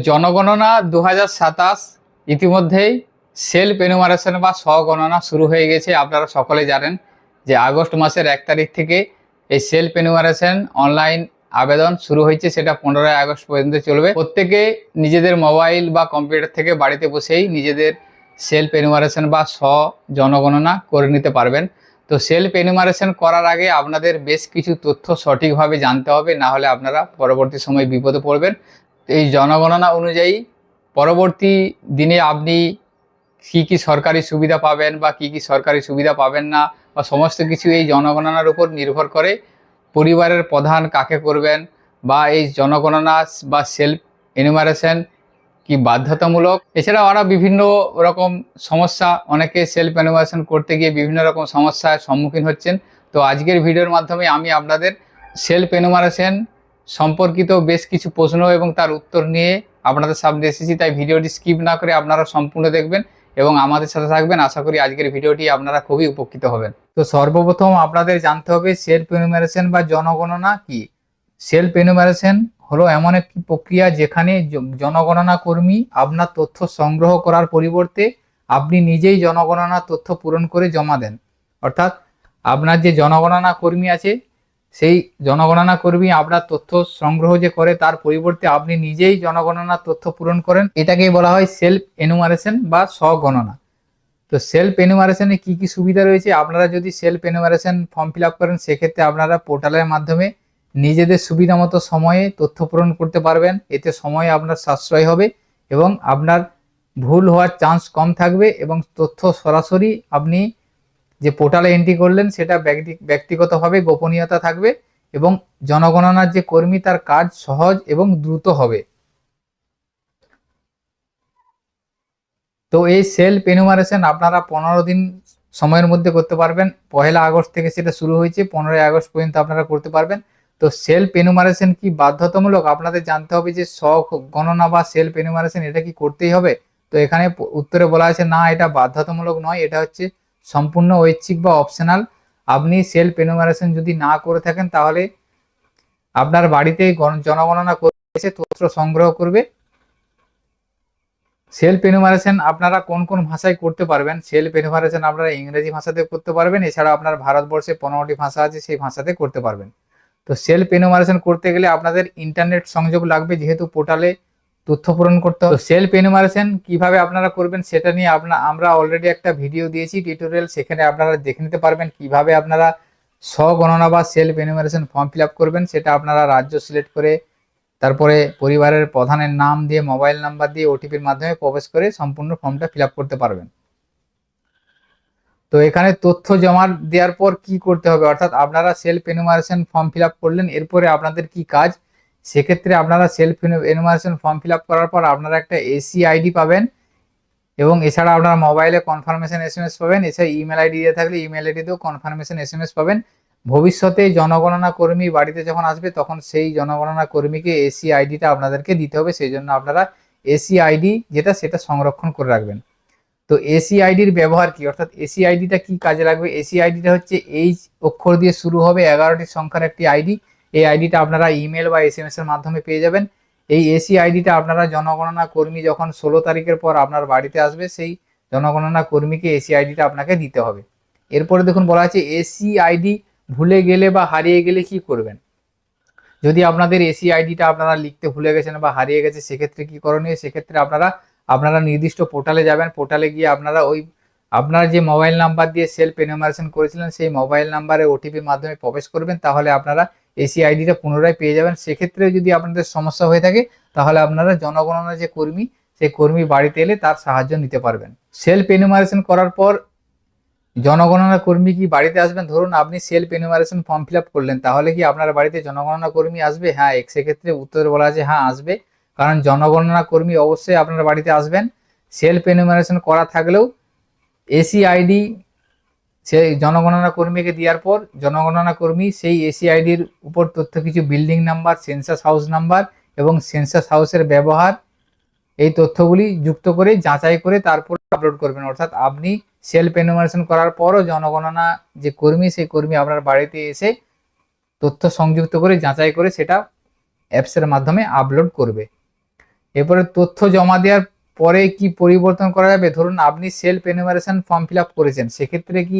জনগণনা 2027 ইতিমধ্যেই self enumeration বা স্বগণনা শুরু হয়ে গেছে। আপনারা সকলে জানেন যে আগস্ট মাসের 1 তারিখ থেকে এই সেলফ এনুমারেশন অনলাইন আবেদন শুরু হয়েছে, সেটা 15 আগস্ট পর্যন্ত চলবে। প্রত্যেকে নিজেদের মোবাইল বা কম্পিউটার থেকে বাড়িতে বসেই নিজেদের সেলফ এনুমারেশন বা জনগণনা করে নিতে পারবেন। তো সেলফ এনুমারেশন করার আগে আপনাদের বেশ কিছু তথ্য সঠিকভাবে জানতে হবে, না হলে আপনারা পরবর্তী সময় বিপদে পড়বেন। এই জনগণনা অনুযায়ী পরবর্তী দিনে আপনি কি সরকারি সুবিধা পাবেন বা কি সরকারি সুবিধা পাবেন না, বা সমস্ত কিছু এই জনগণনার উপর নির্ভর করে। পরিবারের প্রধান কাকে করবেন, বা এই জনগণনা বা সেলফ এনুমারেশন কি বাধ্যতামূলক, এছাড়াও আরও বিভিন্ন রকম সমস্যা, অনেকে সেলফ এনুমারেশন করতে গিয়ে বিভিন্ন রকম সমস্যার সম্মুখীন হচ্ছেন। তো আজকের ভিডিওর মাধ্যমে আমি আপনাদের সেলফ এনুমারেশন সম্পর্কিত বেশ কিছু প্রশ্ন এবং তার উত্তর নিয়ে আপনাদের সামনে এসেছি। তাই ভিডিওটি স্কিপ না করে আপনারা সম্পূর্ণ দেখবেন এবং আমাদের সাথে থাকবেন। আশা করি আজকের ভিডিওটি আপনারা খুবই উপকৃত হবেন। তো সর্বপ্রথম আপনাদের জানতে হবে সেলফ এনুমারেশন বা জনগণনা কি। সেলফ এনুমারেশন হলো এমন একটি প্রক্রিয়া যেখানে জনগণনা কর্মী আপনার তথ্য সংগ্রহ করার পরিবর্তে আপনি নিজেই জনগণনা তথ্য পূরণ করে জমা দেন। অর্থাৎ আপনার যে জনগণনা কর্মী আছে, সেই জনগণনা কর্মী আপনার তথ্য সংগ্রহ যে করে তার পরিবর্তে আপনি নিজেই জনগণনা তথ্য পূরণ করেন, এটাকেই বলা হয় সেলফ এনুমারেশন বা স্বগণনা। তো সেলফ এনুমারেশনে কি কি সুবিধা রয়েছে, আপনারা যদি self enumeration form fill up করেন সেক্ষেত্রে আপনারা পোর্টালের মাধ্যমে নিজেদের সুবিধা মতো সময়ে তথ্য পূরণ করতে পারবেন। এতে সময় আপনার সাশ্রয় হবে এবং আপনার ভুল হওয়ার চান্স কম থাকবে, এবং তথ্য সরাসরি আপনি যে পোর্টালে এন্ট্রি করলেন সেটা ব্যক্তিগতভাবে গোপনীয়তা থাকবে, এবং জনগণনার যে কর্মী তার কাজ সহজ এবং দ্রুত হবে। তো এই সেলফ এনুমারেশন আপনারা 15 দিন সময়ের মধ্যে করতে পারবেন। 1 আগস্ট থেকে সেটা শুরু হয়েছে, 15 আগস্ট পর্যন্ত আপনারা করতে পারবেন। তো সেলফ এনুমারেশন কি বাধ্যতামূলক, আপনাদের জানতে হবে যে স্বগণনা বা সেলফ এনুমারেশন এটা কি করতেই হবে। তো এখানে উত্তরে বলা আছে না, এটা বাধ্যতামূলক নয়, এটা হচ্ছে সম্পূর্ণ ঐচ্ছিক বা অপশনাল। আপনি সেলফ এনুমারেশন যদি না করে থাকেন তাহলে আপনার বাড়িতেই জনগণনা করে এসে তথ্য সংগ্রহ করবে। সেলফ এনুমারেশন আপনারা কোন কোন ভাষায় করতে পারবেন, সেলফ এনুমারেশন আপনারা ইংরেজি ভাষাতে করতে পারবেন, এছাড়া আপনার ভারতবর্ষে 15টি ভাষা আছে সেই ভাষাতে করতে পারবেন। তো সেলফ এনুমারেশন করতে গেলে আপনাদের ইন্টারনেট সংযোগ লাগবে, যেহেতু পোর্টালে তথ্য পূরণ করতে হবে। সেলফ এনুমারেশন কিভাবে আপনারা করবেন সেটা নিয়ে আমরা অলরেডি একটা ভিডিও দিয়েছি টিউটোরিয়াল, সেখানে আপনারা দেখে নিতে পারবেন কিভাবে আপনারা স্বগণনা বা self enumeration form fill up করবেন। সেটা আপনারা রাজ্য সিলেক্ট করে তারপরে পরিবারের প্রধানের নাম দিয়ে মোবাইল নাম্বার দিয়ে ওটিপির মাধ্যমে প্রবেশ করে সম্পূর্ণ ফর্মটা ফিল আপ করতে পারবেন। তো এখানে তথ্য জমা দেওয়ার পর কি করতে হবে, অর্থাৎ আপনারা self enumeration form fill up করলেন, এরপরে আপনাদের কি কাজ। সেক্ষেত্রে আপনারা self enumeration form fill up করার পর আপনারা একটা এসি আইডি পাবেন, এবং এছাড়া আপনারা মোবাইলে কনফার্মেশন এসএমএস পাবেন। এছাড়া ইমেল আইডি দিয়ে থাকলে ইমেল আইডিতেও কনফার্মেশন এসএমএস পাবেন। ভবিষ্যতে জনগণনা কর্মী বাড়িতে যখন আসবে তখন সেই জনগণনা কর্মীকে এসি আইডিটা আপনাদেরকে দিতে হবে, সেই জন্য আপনারা এসি আইডি যেটা সেটা সংরক্ষণ করে রাখবেন। তো এসি আইডির ব্যবহার কি, অর্থাৎ এসি আইডিটা কি কাজে লাগবে। এসি আইডিটা হচ্ছে এইচ অক্ষর দিয়ে শুরু হবে, 11টি সংখ্যার একটি আইডি। এই আইডিটা আপনারা ইমেল বা এসএমএস এর মাধ্যমে পেয়ে যাবেন। এই এসি আইডিটা আপনারা জনগণনা কর্মী যখন 16 তারিখের পর আপনার বাড়িতে আসবে সেই জনগণনা কর্মীকে এসি আইডিটা আপনাকে দিতে হবে। এরপরে দেখুন বলা আছে এসি আইডি ভুলে গেলে বা হারিয়ে গেলে কি করবেন। যদি আপনাদের এসি আইডিটা আপনারা লিখতে ভুলে গেছেন বা হারিয়ে গেছে সেক্ষেত্রে কি করণীয়, সেক্ষেত্রে আপনারা নির্দিষ্ট পোর্টালে যাবেন। পোর্টালে গিয়ে আপনারা আপনার যে মোবাইল নাম্বার দিয়ে সেলফ এনুমারেশন করেছিলেন সেই মোবাইল নাম্বারে ওটিপির মাধ্যমে প্রবেশ করবেন, তাহলে আপনারা এসি আইডিটা পুনরায় পেয়ে যাবেন। সেক্ষেত্রে যদি আপনাদের সমস্যা হয়ে থাকে তাহলে আপনারা জনগণনা যে কর্মী সেই কর্মী বাড়িতে এলে তার সাহায্য নিতে পারবেন। সেলফ এনুমারেশন করার পর জনগণনা কর্মী কি বাড়িতে আসবেন। ধরুন আপনি self enumeration form fill up করলেন, তাহলে কি আপনার বাড়িতে জনগণনা কর্মী আসবে। হ্যাঁ, সেক্ষেত্রে উত্তরে বলা আছে হ্যাঁ আসবে, কারণ জনগণনা কর্মী অবশ্যই আপনার বাড়িতে আসবেন। সেলফ এনুমারেশন করা থাকলেও এসি আইডি সেই জনগণনা কর্মীকে দেওয়ার পর জনগণনা কর্মী সেই এসি আইডির উপর তথ্য কিছু building number, census house number এবং সেন্সাস হাউসের ব্যবহার, এই তথ্যগুলি যুক্ত করে যাচাই করে তারপর আপলোড করবেন। অর্থাৎ আপনি সেলফ এনুমারেশন করার পরও জনগণনা যে কর্মী সেই কর্মী আপনার বাড়িতে এসে তথ্য সংযুক্ত করে যাচাই করে সেটা অ্যাপসের মাধ্যমে আপলোড করবে। এরপরে তথ্য জমা দেওয়ার পরে কি পরিবর্তন করা যাবে? ধরুন আপনি self enumeration form fill up করেছেন, সেক্ষেত্রে কি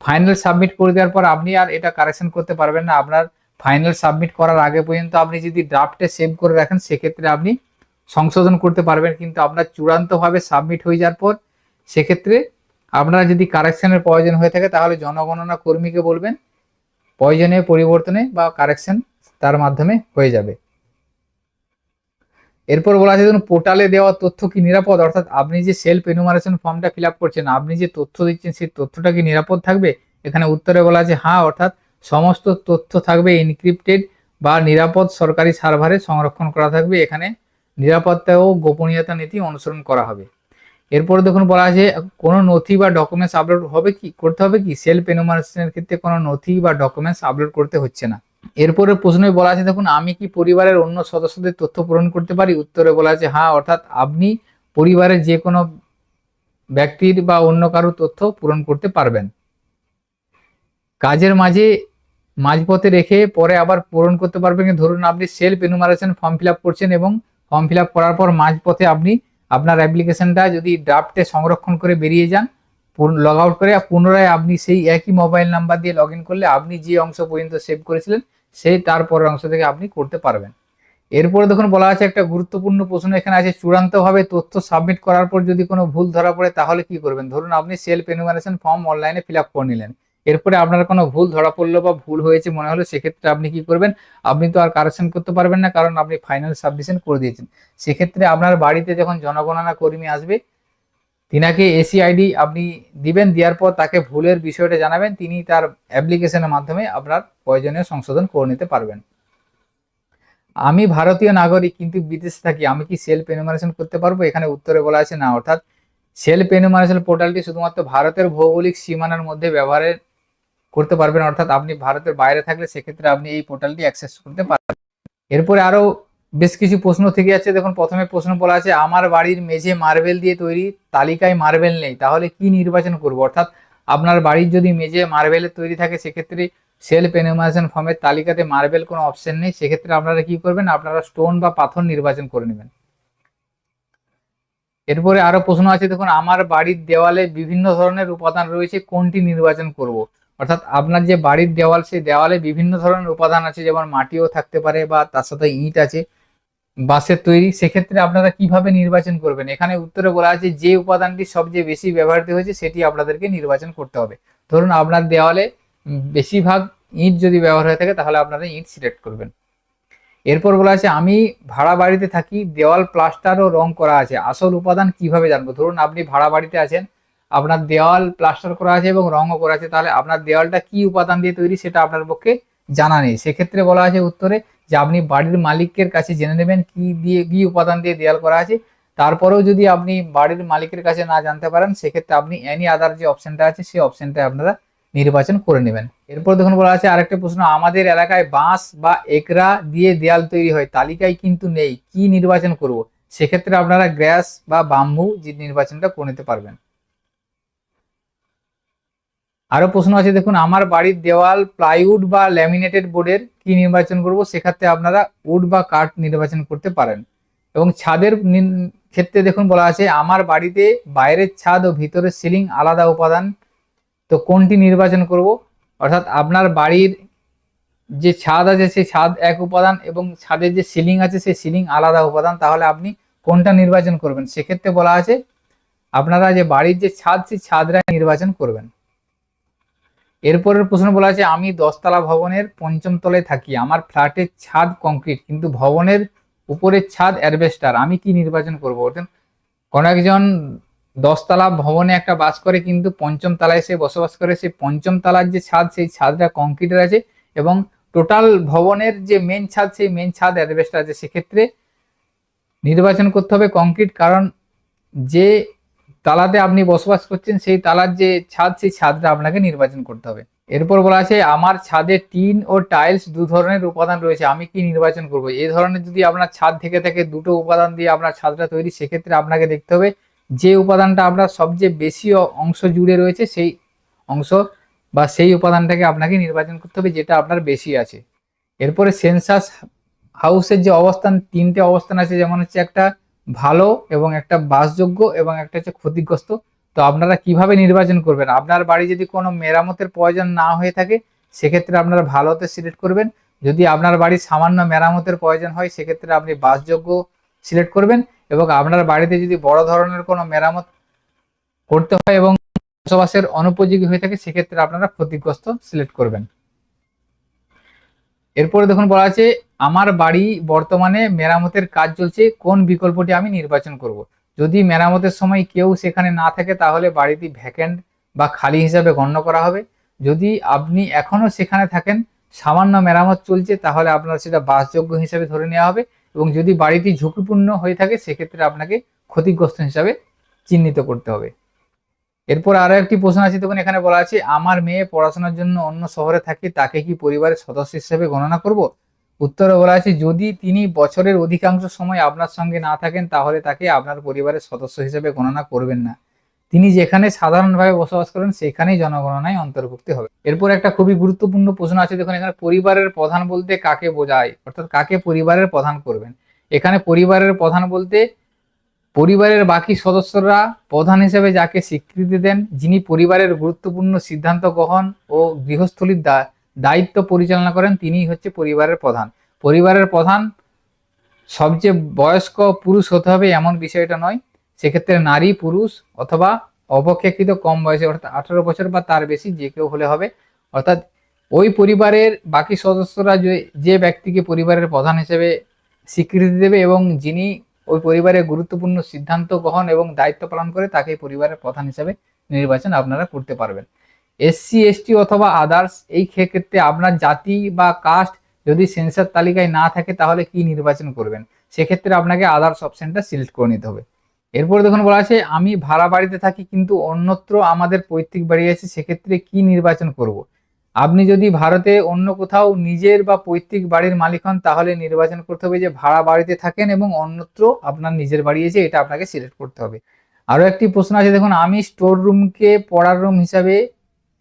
ফাইনাল সাবমিট করে দেওয়ার পর আপনি আর এটা কারেকশন করতে পারবেন না? আপনার ফাইনাল সাবমিট করার আগে পর্যন্ত আপনি যদি ড্রাফটে সেভ করে রাখেন সেক্ষেত্রে আপনি সংশোধন করতে পারবেন, কিন্তু আপনার চূড়ান্তভাবে সাবমিট হয়ে যাওয়ার পর সেক্ষেত্রে আপনারা যদি কারেকশনের প্রয়োজন হয়ে থাকে তাহলে জনগণনা কর্মীকে বলবেন, প্রয়োজনীয় পরিবর্তনে বা কারেকশন তার মাধ্যমে হয়ে যাবে। এরপর বলা আছে ধরুন পোর্টালে দেওয়া তথ্য কি নিরাপদ? অর্থাৎ আপনি যে সেলফ এনুমারেশন ফর্মটা ফিল আপ করছেন, আপনি যে তথ্য দিচ্ছেন সেই তথ্যটা কি নিরাপদ থাকবে? এখানে উত্তরে বলা আছে হ্যাঁ, অর্থাৎ সমস্ত তথ্য থাকবে এনক্রিপ্টেড বা নিরাপদ সরকারি সার্ভারে সংরক্ষণ করা থাকবে। এখানে নিরাপত্তা ও গোপনীয়তা নীতি অনুসরণ করা হবে। এরপরে দেখুন বলা আছে কোনো নথি বা ডকুমেন্টস আপলোড হবে কি করতে হবে কি? সেলফ এনুমারেশনের ক্ষেত্রে কোনো নথি বা ডকুমেন্টস আপলোড করতে হচ্ছে না। এরপরে প্রশ্নে বলা আছে দেখুন আমি কি পরিবারের অন্য সদস্যদের তথ্য পূরণ করতে পারি? উত্তরে বলা আছে হ্যাঁ, অর্থাৎ আপনি পরিবারের যে কোনো ব্যক্তির বা অন্য কারো তথ্য পূরণ করতে পারবেন। কাজের মাঝপথে রেখে পরে আবার পূরণ করতে পারবেন। ধরুন আপনি self enumeration form fill up করছেন এবং ফর্ম ফিল আপ করার পর মাঝপথে আপনি আপনার অ্যাপ্লিকেশনটা যদি ড্রাফটে সংরক্ষণ করে বেরিয়ে যান, লগ আউট করে পুনরায় আপনি সেই একই মোবাইল নাম্বার দিয়ে লগ ইন করলে আপনি যে অংশ পর্যন্ত সেভ করেছিলেন সেই তারপরের অংশ থেকে আপনি করতে পারবেন। এরপরে দেখুন বলা আছে একটা গুরুত্বপূর্ণ প্রশ্ন এখানে আছে, চূড়ান্তভাবে তথ্য সাবমিট করার পর যদি কোনো ভুল ধরা পড়ে তাহলে কি করবেন? ধরুন আপনি সেলফ এনুমারেশন ফর্ম অনলাইনে ফিল আপ করে নিলেন, এরপরে আপনার কোনো ভুল ধরা পড়লো বা ভুল হয়েছে মনে হলো, সেক্ষেত্রে আপনি কি করবেন? আপনি তো আর কারেকশন করতে পারবেন না, কারণ আপনি ফাইনাল সাবমিশন করে দিয়েছেন। সেক্ষেত্রে আপনার বাড়িতে যখন জনগণনা কর্মী আসবে তিনাকে এসিআইডি আপনি দিবেন, দেওয়ার পর তাকে ভুলের বিষয়টা জানাবেন, তিনি তার অ্যাপ্লিকেশনের মাধ্যমে আপনার প্রয়োজনীয় সংশোধন করে নিতে পারবেন। আমি ভারতীয় নাগরিক কিন্তু বিদেশে থাকি, আমি কি সেলফ এনুমারেশন করতে পারবো? এখানে উত্তরে বলা আছে না, অর্থাৎ সেলফ এনুমারেশন পোর্টালটি শুধুমাত্র ভারতের ভৌগোলিক সীমানার মধ্যে ব্যবহার করতে পারবেন, অর্থাৎ আপনি ভারতের বাইরে থাকলে সেক্ষেত্রে আপনি এই পোর্টালটি অ্যাক্সেস করতে পারবেন। এরপরে আরো বেশ কিছু প্রশ্ন থেকে যাচ্ছে। দেখুন প্রথমে প্রশ্ন বলা আছে আমার বাড়ির মেঝে মার্বেল দিয়ে তৈরি, তালিকায় মার্বেল নেই, তাহলে কি নির্বাচন করব? অর্থাৎ আপনার বাড়ির যদি মেঝে মার্বেলের তৈরি থাকে সেক্ষেত্রে সেলফ এনুমারেশন ফর্মের তালিকাতে মার্বেল কোনো অপশন নেই, সেক্ষেত্রে আপনারা কি করবেন? আপনারা স্টোন বা পাথর নির্বাচন করে নেবেন। এরপরে আরো প্রশ্ন আছে দেখুন আমার বাড়ির দেওয়ালে বিভিন্ন ধরনের উপাদান রয়েছে, কোনটি নির্বাচন করব? অর্থাৎ আপনার যে বাড়ির দেওয়াল সেই দেওয়ালে বিভিন্ন ধরনের উপাদান আছে, যেমন মাটিও থাকতে পারে বা তার সাথে ইট আছে, বাঁশের তৈরি, সেক্ষেত্রে আপনারা কিভাবে নির্বাচন করবেন? এখানে উত্তরে বলা আছে যে উপাদানটি সবচেয়ে বেশি ব্যবহৃত হয়েছে সেটি আপনাদেরকে নির্বাচন করতে হবে। ধরুন আপনার দেওয়ালে বেশিরভাগ ইট যদি ব্যবহার হয়ে থাকে তাহলে আপনারা ইট সিলেক্ট করবেন। এরপর বলা আছে আমি ভাড়া বাড়িতে থাকি, দেওয়াল প্লাস্টার ও রং করা আছে, আসল উপাদান কিভাবে জানবো? ধরুন আপনি ভাড়া বাড়িতে আছেন, আপনার দেওয়াল প্লাস্টার করা আছে এবং রঙও করা আছে, তাহলে আপনার দেওয়ালটা কি উপাদান দিয়ে তৈরি সেটা আপনার পক্ষে জানা নেই, সেক্ষেত্রে বলা আছে উত্তরে যে আপনি বাড়ির মালিকের কাছে জেনে নেবেন কি উপাদান দিয়ে দেওয়াল করা আছে। তারপরেও যদি আপনি বাড়ির মালিকের কাছে না জানতে পারেন সেক্ষেত্রে আপনি এনি আদার যে অপশনটা আছে সেই অপশনটা আপনারা নির্বাচন করে নেবেন। এরপর দেখুন বলা আছে আরেকটা প্রশ্ন, আমাদের এলাকায় বাঁশ বা একরা দিয়ে দেয়াল তৈরি হয়, তালিকায় কিন্তু নেই, কি নির্বাচন করব? সেক্ষেত্রে আপনারা গ্রাস বা বাম্বু যে নির্বাচনটা করে নিতে পারবেন। আরো প্রশ্ন আছে দেখুন আমার বাড়ির দেওয়াল প্লাইউড বা ল্যামিনেটেড বোর্ডের, কি নির্বাচন করব? সেক্ষেত্রে আপনারা উড বা কাঠ নির্বাচন করতে পারেন। এবং ছাদের ক্ষেত্রে দেখুন বলা আছে আমার বাড়িতে বাইরের ছাদ ও ভিতরের সিলিং আলাদা উপাদান, তো কোনটি নির্বাচন করব? অর্থাৎ আপনার বাড়ির যে ছাদ আছে সেই ছাদ এক উপাদান এবং ছাদের যে সিলিং আছে সেই সিলিং আলাদা উপাদান, তাহলে আপনি কোনটা নির্বাচন করবেন? সেক্ষেত্রে বলা আছে আপনারা যে বাড়ির যে ছাদ সেই ছাদটা নির্বাচন করবেন। এরপরের প্রশ্ন বলা আছে আমি 10তলা ভবনের 5ম তলায় থাকি, আমার ফ্ল্যাটের ছাদ কংক্রিট কিন্তু ভবনের উপরের ছাদ অ্যাসবেস্টাস, আমি কি নির্বাচন করব? কোন একজন 10তলা ভবনে একটা বাস করে কিন্তু 5ম তলায় সে বসবাস করে, সেই 5ম তলার যে ছাদ সেই ছাদটা কংক্রিটের আছে এবং টোটাল ভবনের যে মেন ছাদ সেই মেন ছাদ অ্যাসবেস্টাস আছে, সেক্ষেত্রে নির্বাচন করতে হবে কংক্রিট, কারণ যে তালাতে আপনি বসবাস করছেন সেই তালার যে ছাদ সেই ছাদটা আপনাকে নির্বাচন করতে হবে। এরপর বলা আছে আমার ছাদে টিন ও টাইলস দু ধরনের উপাদান রয়েছে, আমি কি নির্বাচন করব? এই ধরনের যদি আপনার ছাদ থেকে থাকে দুটো উপাদান দিয়ে আপনার ছাদটা তৈরি, সেক্ষেত্রে আপনাকে দেখতে হবে যে উপাদানটা আপনার সবচেয়ে বেশি অংশ জুড়ে রয়েছে সেই অংশ বা সেই উপাদানটাকে আপনাকে নির্বাচন করতে হবে যেটা আপনার বেশি আছে। এরপরে সেন্সাস হাউসের যে অবস্থান, 3টে অবস্থান আছে, যেমন হচ্ছে একটা ভালো এবং একটা বাসযোগ্য এবং একটা হচ্ছে ক্ষতিগ্রস্ত। তো আপনারা কিভাবে নির্বাচন করবেন? আপনার বাড়ি যদি কোনো মেরামতের প্রয়োজন না হয়ে থাকে সেক্ষেত্রে আপনারা ভালোতে সিলেক্ট করবেন। যদি আপনার বাড়ির সামান্য মেরামতের প্রয়োজন হয় সেক্ষেত্রে আপনি বাসযোগ্য সিলেক্ট করবেন, এবং আপনার বাড়িতে যদি বড় ধরনের কোনো মেরামত করতে হয় এবং বসবাসের অনুপযোগী হয়ে থাকে সেক্ষেত্রে আপনারা ক্ষতিগ্রস্ত সিলেক্ট করবেন। এরপরে দেখুন বলা আছে আমার বাড়ি বর্তমানে মেরামতের কাজ চলছে, কোন বিকল্পটি আমি নির্বাচন করব। যদি মেরামতের সময় কেউ সেখানে না থাকে তাহলে বাড়িটি ভ্যাকেন্ট বা খালি হিসাবে গণ্য করা হবে। যদি আপনি এখনো সেখানে থাকেন, সামান্য মেরামত চলছে, তাহলে আপনার সেটা বাসযোগ্য হিসাবে ধরে নেওয়া হবে, এবং যদি বাড়িটি ঝুঁকিপূর্ণ হয়ে থাকে সেক্ষেত্রে আপনাকে ক্ষতিগ্রস্ত হিসাবে চিহ্নিত করতে হবে। এরপর আরো একটি প্রশ্ন আছে, দেখুন এখানে বলা আছে আমার মেয়ে পড়াশোনার জন্য অন্য শহরে থাকে, তাকে কি পরিবারের সদস্য হিসেবে গণনা করব। উত্তরে বলা আছে যদি তিনি বছরের অধিকাংশ সময় আপনার সঙ্গে না থাকেন তাহলে তাকে আপনার পরিবারের সদস্য হিসেবে গণনা করবেন না। তিনি যেখানে সাধারণভাবে বসবাস করেন সেখানেই জনগণনায় অন্তর্ভুক্ত হবে। এরপর একটা খুবই গুরুত্বপূর্ণ প্রশ্ন আছে, দেখুন এখানে পরিবারের প্রধান বলতে কাকে বোঝায়, অর্থাৎ কাকে পরিবারের প্রধান করবেন। এখানে পরিবারের প্রধান বলতে পরিবারের বাকি সদস্যরা প্রধান হিসেবে যাকে স্বীকৃতি দেন, যিনি পরিবারের গুরুত্বপূর্ণ সিদ্ধান্ত গ্রহণ ও গৃহস্থলীর দায়িত্ব পরিচালনা করেন, তিনিই হচ্ছে পরিবারের প্রধান। পরিবারের প্রধান সবচেয়ে বয়স্ক পুরুষ হতে হবে এমন বিষয়টা নয়, সেক্ষেত্রে নারী, পুরুষ অথবা অপেক্ষাকৃত কম বয়সে অর্থাৎ 18 বছর বা তার বেশি যে কেউ হলে হবে। অর্থাৎ ওই পরিবারের বাকি সদস্যরা যে ব্যক্তিকে পরিবারের প্রধান হিসেবে স্বীকৃতি দেবে এবং যিনি ওই পরিবারের গুরুত্বপূর্ণ সিদ্ধান্ত গ্রহণ এবং দায়িত্ব পালন করে তাকে পরিবারের প্রধান হিসেবে নির্বাচন আপনারা করতে পারবেন। এসসি, এসটি অথবা আদার্স, এই ক্ষেত্রে আপনার জাতি বা কাস্ট যদি সেন্সার তালিকায় না থাকে তাহলে কি নির্বাচন করবেন, সেক্ষেত্রে আপনাকে আদার্স অপশনটা সিলেক্ট করে নিতে হবে। এরপরে দেখুন বলা আছে আমি ভাড়া বাড়িতে থাকি কিন্তু অন্যত্র আমাদের পৈতৃক বাড়ি আছে, সেক্ষেত্রে কি নির্বাচন করব। আপনি যদি ভারতে অন্য কোথাও নিজের বা পৈতৃক বাড়ির মালিক হন তাহলে নির্বাচন করতে হবে যে ভাড়া বাড়িতে থাকেন এবং অন্যত্র আপনার নিজের বাড়ি আছে, এটা আপনাকে সিলেক্ট করতে হবে। আরো একটি প্রশ্ন আছে, দেখুন আমি স্টোর রুমকে পড়ার রুম হিসাবে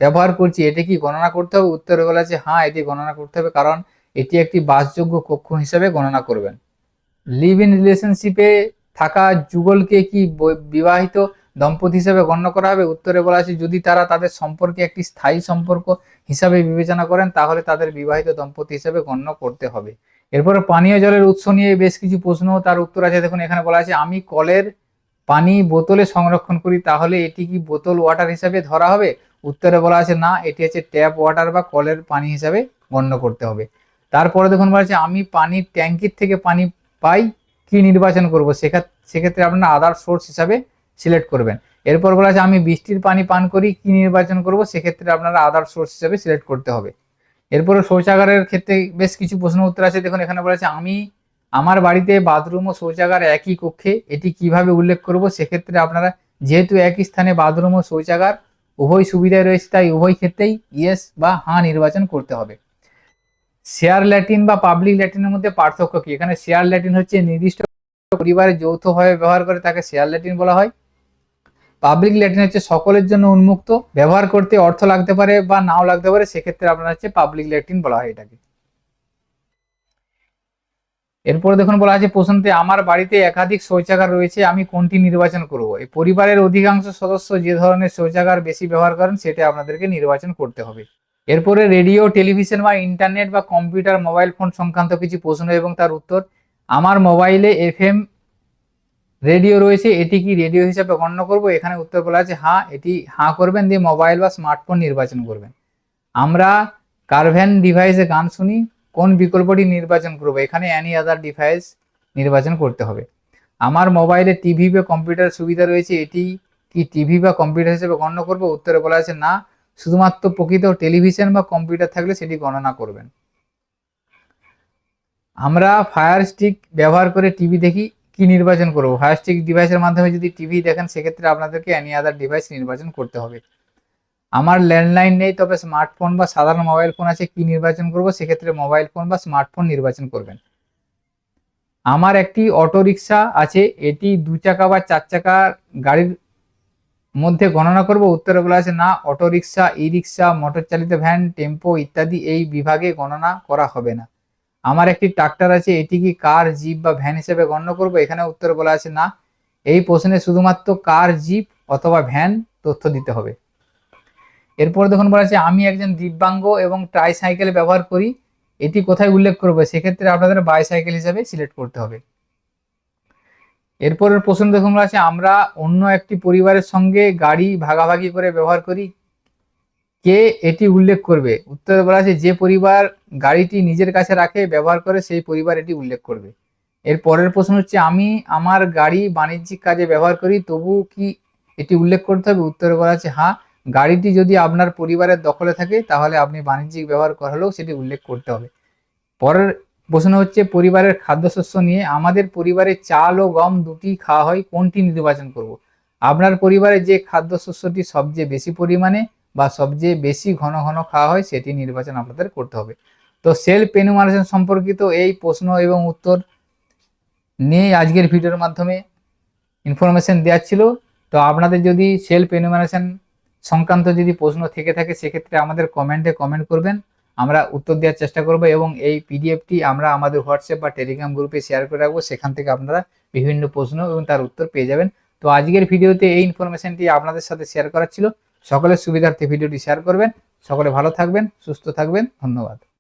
ব্যবহার করছি, এটি কি গণনা করতে হবে। উত্তরে বলা আছে হ্যাঁ, এটি গণনা করতে হবে, কারণ এটি একটি বাসযোগ্য কক্ষ হিসাবে গণনা করবেন। লিভ ইন রিলেশনশিপে থাকা যুগলকে কি বিবাহিত দম্পতি হিসেবে গণ্য করা হবে। উত্তরে বলা আছে যদি তারা তাদের সম্পর্কে একটি স্থায়ী সম্পর্ক হিসাবে বিবেচনা করেন তাহলে তাদের বিবাহিত দম্পতি হিসেবে গণ্য করতে হবে। এরপরে পানীয় জলের উৎস নিয়ে বেশ কিছু প্রশ্ন, তার উত্তর আছে, দেখুন এখানে বলা আছে আমি কলের পানি বোতলে সংরক্ষণ করি, তাহলে এটি কি বোতল ওয়াটার হিসাবে ধরা হবে। উত্তরে বলা আছে না, এটি হচ্ছে ট্যাপ ওয়াটার বা কলের পানি হিসাবে গণ্য করতে হবে। তারপরে দেখুন বলা আছে আমি পানির ট্যাঙ্কির থেকে পানি পাই, কি নির্বাচন করব, সেক্ষেত্রে আপনারা আদার সোর্স হিসাবে সিলেক্ট করবেন। এরপর বলা আছে আমি বৃষ্টির পানি পান করি, কি নির্বাচন করব, সেক্ষেত্রে আপনারা আদার সোর্স হিসাবে সিলেক্ট করতে হবে। এরপরে শৌচাগারের ক্ষেত্রে বেশ কিছু প্রশ্ন উত্তর আছে, দেখুন এখানে বলা আছে আমি আমার বাড়িতে বাথরুম ও শৌচাগার একই কক্ষে, এটি কিভাবে উল্লেখ করব। সেক্ষেত্রে আপনারা যেহেতু একই স্থানে বাথরুম ও শৌচাগার উভয় সুবিধায় রয়েছে তাই উভয় ক্ষেত্রেই ইয়েস বা হ্যাঁ নির্বাচন করতে হবে। শেয়ার ল্যাট্রিন বা পাবলিক ল্যাট্রিনের মধ্যে পার্থক্য কি। এখানে শেয়ার ল্যাট্রিন হচ্ছে নির্দিষ্ট পরিবারে যৌথভাবে ব্যবহার করে তাকে শেয়ার ল্যাট্রিন বলা হয়। পাবলিক ল্যাট্রিন হচ্ছে সকলের জন্য উন্মুক্ত, ব্যবহার করতে অর্থ লাগতে পারে বা নাও লাগতে পারে, সেক্ষেত্রে আপনার হচ্ছে পাবলিক ল্যাট্রিন বলা হয় এটাকে। এরপরে দেখুন বলা আছে প্রশ্নতে আমার বাড়িতে একাধিক শৌচাগার রয়েছে, আমি কোনটি নির্বাচন করব। এই পরিবারের অধিকাংশ সদস্য যে ধরনের শৌচাগার বেশি ব্যবহার করেন সেটা আপনাদেরকে নির্বাচন করতে হবে। এরপরে রেডিও, টেলিভিশন বা ইন্টারনেট বা কম্পিউটার, মোবাইল ফোন সংক্রান্ত কিছু প্রশ্ন এবং তার উত্তর। আমার মোবাইলে এফএম রেডিও রয়েছে, এটি কি রেডিও হিসাবে গণ্য করব। এখানে উত্তর বলা আছে হ্যাঁ, এটি হ্যাঁ করবেন, দিয়ে মোবাইল বা স্মার্টফোন নির্বাচন করবেন। আমরা কারভ্যান ডিভাইসে গান শুনি, কোন বিকল্পটি নির্বাচন করব। এখানে অ্যানি আদার ডিভাইস নির্বাচন করতে হবে। আমার মোবাইলে টিভি বা কম্পিউটার সুবিধা রয়েছে, এটি কি টিভি বা কম্পিউটার হিসেবে গণ্য করব। উত্তরে বলা আছে না, শুধুমাত্র প্রকৃত টেলিভিশন বা কম্পিউটার থাকলে সেটি গণনা করবেন। আমরা ফায়ার স্টিক ব্যবহার করে টিভি দেখি, কি নির্বাচন করব। ফায়ার স্টিক ডিভাইসের মাধ্যমে যদি টিভি দেখেন সেক্ষেত্রে আপনাদেরকে অ্যানি আদার ডিভাইস নির্বাচন করতে হবে। আমার ল্যান্ডলাইন নেই তবে স্মার্টফোন বা সাধারণ মোবাইল ফোন আছে, কি নির্বাচন করব। সেক্ষেত্রে মোবাইল ফোন বা স্মার্টফোন নির্বাচন করবেন। আমার একটি অটো রিক্সা আছে, এটি 2 চাকা বা 4 চাকার গাড়ির মধ্যে গণনা করব। উত্তরে বলা আছে না, অটো রিক্সা, ই রিক্সা, মোটর চালিত ভ্যান, টেম্পো ইত্যাদি এই বিভাগে গণনা করা হবে না। আমার একটি ট্রাক্টর আছে, এটি কি কার, জিপ বা ভ্যান হিসেবে গণ্য করব? এখানে উত্তর বলা আছে না। এই প্রশ্নে শুধুমাত্র কার, জিপ অথবা ভ্যান তথ্য দিতে হবে। এরপর দেখুন বলা আছে আমি একজন দিব্যাঙ্গ এবং ট্রাইসাইকেল ব্যবহার করি, এটি কোথায় উল্লেখ করবে? সেক্ষেত্রে আপনাদের বাইসাইকেল হিসেবে সিলেক্ট করতে হবে। এরপরের প্রশ্ন দেখুন বলা আছে আমরা অন্য একটি পরিবারের সঙ্গে গাড়ি ভাগাভাগি করে ব্যবহার করি, কে এটি উল্লেখ করবে? উত্তরে বলা আছে যে পরিবার গাড়িটি নিজের কাছে রাখে ব্যবহার করে সেই পরিবার এটি উল্লেখ করবে। এর পরের প্রশ্ন হচ্ছে আমি আমার গাড়ি বাণিজ্যিক কাজে ব্যবহার করি, তবু কি এটি উল্লেখ করতে হবে? উত্তরে বলা আছে হ্যাঁ, গাড়িটি যদি আপনার পরিবারের দখলে থাকে তাহলে আপনি বাণিজ্যিক ব্যবহার করলেও সেটি উল্লেখ করতে হবে। পরের প্রশ্ন হচ্ছে পরিবারের খাদ্যশস্য নিয়ে, আমাদের পরিবারে চাল ও গম দুটি খাওয়া হয়, কোনটি নির্বাচন করব? আপনার পরিবারে যে খাদ্যশস্যটি সবচেয়ে বেশি পরিমাণে বা সবচেয়ে বেশি ঘন ঘন খাওয়া হয় সেটি নির্বাচন আপনাদের করতে হবে। তো সেলফ এনুমারেশন সম্পর্কিত এই প্রশ্ন এবং উত্তর নিয়ে আজকের ভিডিওর মাধ্যমে ইনফরমেশন দেওয়া ছিল। তো আপনাদের যদি সেলফ এনুমারেশন সংক্রান্ত যদি প্রশ্ন থেকে থাকে সেক্ষেত্রে আমাদের কমেন্টে কমেন্ট করবেন, আমরা উত্তর দেওয়ার চেষ্টা করব এবং এই পিডিএফটি আমরা আমাদের হোয়াটসঅ্যাপ বা টেলিগ্রাম গ্রুপে শেয়ার করে রাখবো, সেখান থেকে আপনারা বিভিন্ন প্রশ্ন এবং তার উত্তর পেয়ে যাবেন। তো আজকের ভিডিওতে এই ইনফরমেশনটি আপনাদের সাথে শেয়ার করার ছিল। সকলের সুবিধার্থে ভিডিওটি শেয়ার করবেন। সকলে ভালো থাকবেন, সুস্থ থাকবেন, ধন্যবাদ।